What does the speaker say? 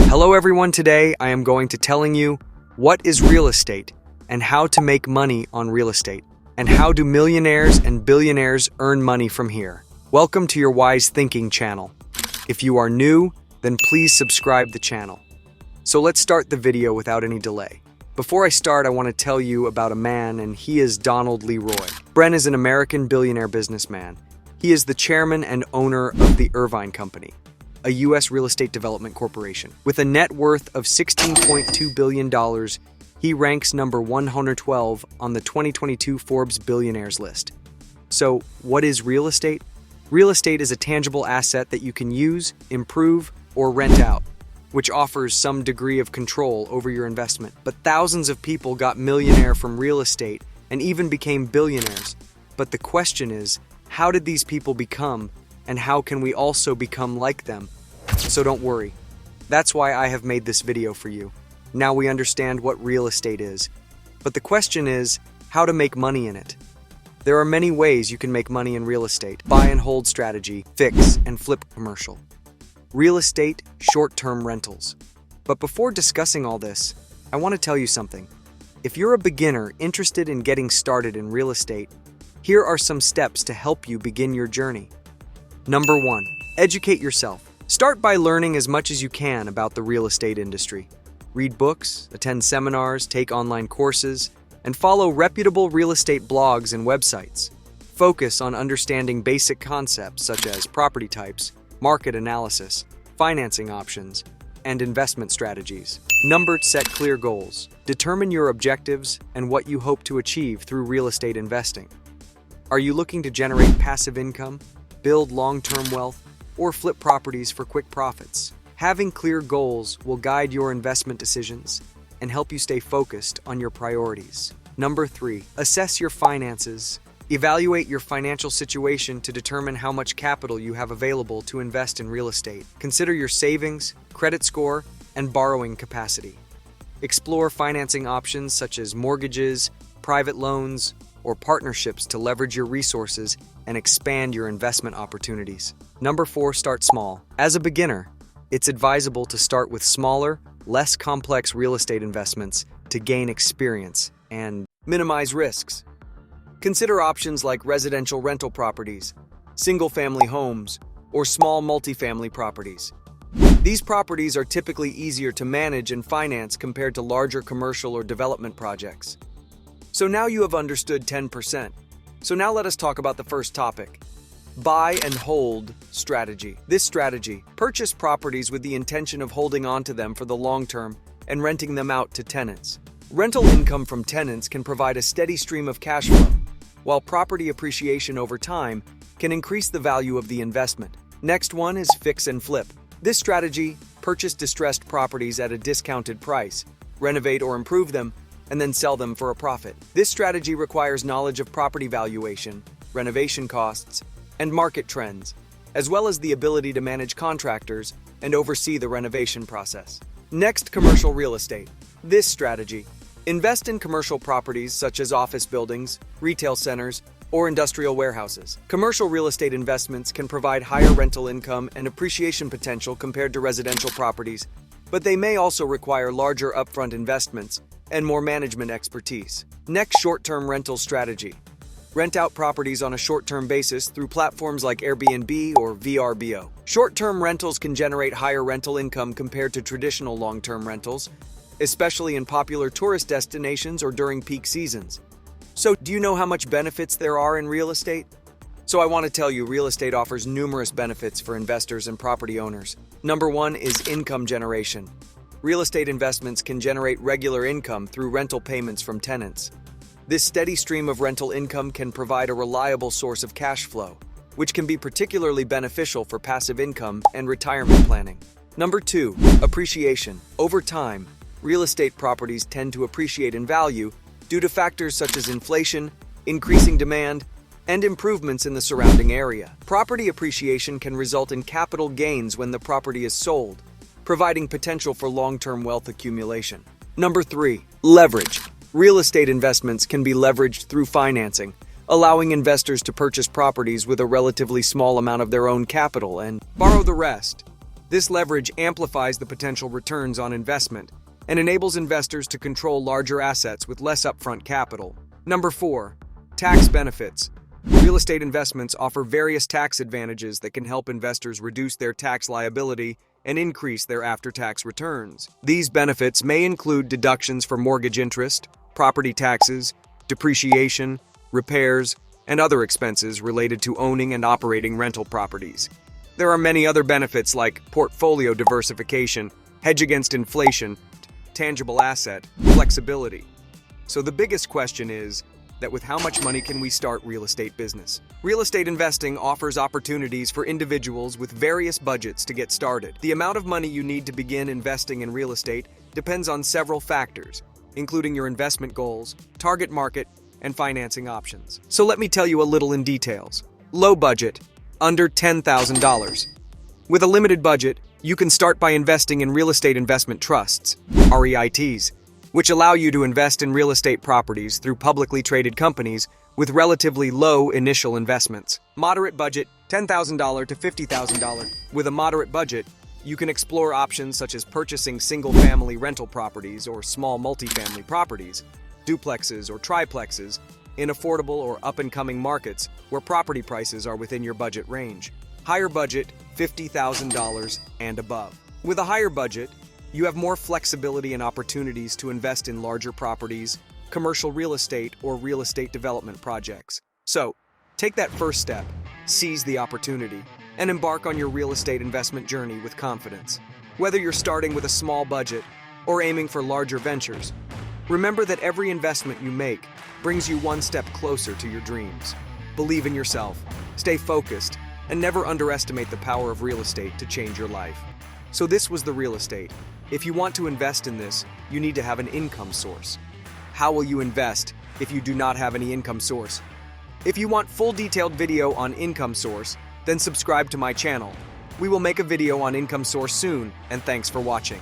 Hello everyone, today I am going to telling you what is real estate and how to make money on real estate and how do millionaires and billionaires earn money from here. Welcome to your Wise Thinking channel. If you are new, then please subscribe the channel. So let's start the video without any delay. Before I start, I want to tell you about a man, and he is Donald Leroy. Bren is an American billionaire businessman. He is the chairman and owner of the Irvine Company, a U.S. real estate development corporation. With a net worth of $16.2 billion, he ranks number 112 on the 2022 Forbes Billionaires list. So, what is real estate? Real estate is a tangible asset that you can use, improve, or rent out, which offers some degree of control over your investment. But thousands of people got millionaire from real estate and even became billionaires. But the question is, how did these people become, and how can we also become like them? So don't worry. That's why I have made this video for you. Now we understand what real estate is. But the question is, how to make money in it. There are many ways you can make money in real estate. Buy and hold strategy, fix and flip commercial. Real estate, short-term rentals. But before discussing all this, I want to tell you something. If you're a beginner interested in getting started in real estate, here are some steps to help you begin your journey. Number 1, educate yourself. Start by learning as much as you can about the real estate industry. Read books, attend seminars, take online courses, and follow reputable real estate blogs and websites. Focus on understanding basic concepts such as property types, market analysis, financing options, and investment strategies. Number 2, set clear goals. Determine your objectives and what you hope to achieve through real estate investing. Are you looking to generate passive income, build long-term wealth, or flip properties for quick profits? Having clear goals will guide your investment decisions and help you stay focused on your priorities. Number 3, assess your finances. Evaluate your financial situation to determine how much capital you have available to invest in real estate. Consider your savings, credit score, and borrowing capacity. Explore financing options such as mortgages, private loans, or partnerships to leverage your resources and expand your investment opportunities. Number 4, start small. As a beginner, it's advisable to start with smaller, less complex real estate investments to gain experience and minimize risks. Consider options like residential rental properties, single-family homes, or small multifamily properties. These properties are typically easier to manage and finance compared to larger commercial or development projects. So now you have understood 10%. So now let us talk about the first topic. Buy and hold strategy. This strategy, purchase properties with the intention of holding on to them for the long term and renting them out to tenants. Rental income from tenants can provide a steady stream of cash flow, while property appreciation over time can increase the value of the investment. Next one is fix and flip. This strategy, purchase distressed properties at a discounted price, renovate or improve them, and then sell them for a profit. This strategy requires knowledge of property valuation, renovation costs, and market trends, as well as the ability to manage contractors and oversee the renovation process. Next, commercial real estate. This strategy, invest in commercial properties such as office buildings, retail centers, or industrial warehouses. Commercial real estate investments can provide higher rental income and appreciation potential compared to residential properties, but they may also require larger upfront investments and more management expertise. Next, short-term rental strategy. Rent out properties on a short-term basis through platforms like Airbnb or VRBO. Short-term rentals can generate higher rental income compared to traditional long-term rentals, especially in popular tourist destinations or during peak seasons. So, do you know how much benefits there are in real estate? So I want to tell you, real estate offers numerous benefits for investors and property owners. Number 1 is income generation. Real estate investments can generate regular income through rental payments from tenants. This steady stream of rental income can provide a reliable source of cash flow, which can be particularly beneficial for passive income and retirement planning. Number 2, appreciation. Over time, real estate properties tend to appreciate in value due to factors such as inflation, increasing demand, and improvements in the surrounding area. Property appreciation can result in capital gains when the property is sold, providing potential for long-term wealth accumulation. Number 3, leverage. Real estate investments can be leveraged through financing, allowing investors to purchase properties with a relatively small amount of their own capital and borrow the rest. This leverage amplifies the potential returns on investment and enables investors to control larger assets with less upfront capital. Number 4. Tax benefits. Real estate investments offer various tax advantages that can help investors reduce their tax liability and increase their after-tax returns. These benefits may include deductions for mortgage interest, property taxes, depreciation, repairs, and other expenses related to owning and operating rental properties. There are many other benefits like portfolio diversification, hedge against inflation, tangible asset, flexibility. So the biggest question is that with how much money can we start real estate business? Real estate investing offers opportunities for individuals with various budgets to get started. The amount of money you need to begin investing in real estate depends on several factors, including your investment goals, target market, and financing options. So let me tell you a little in details. Low budget, under $10,000. With a limited budget, you can start by investing in real estate investment trusts, REITs, which allow you to invest in real estate properties through publicly traded companies with relatively low initial investments. Moderate budget, $10,000 to $50,000. With a moderate budget, you can explore options such as purchasing single-family rental properties or small multifamily properties, duplexes or triplexes, in affordable or up-and-coming markets where property prices are within your budget range. Higher budget, $50,000 and above. With a higher budget, you have more flexibility and opportunities to invest in larger properties, commercial real estate, or real estate development projects. So, take that first step, seize the opportunity, and embark on your real estate investment journey with confidence. Whether you're starting with a small budget or aiming for larger ventures, remember that every investment you make brings you one step closer to your dreams. Believe in yourself, stay focused, and never underestimate the power of real estate to change your life. So this was the real estate. If you want to invest in this, you need to have an income source. How will you invest if you do not have any income source? If you want full detailed video on income source, then subscribe to my channel. We will make a video on income source soon, and thanks for watching.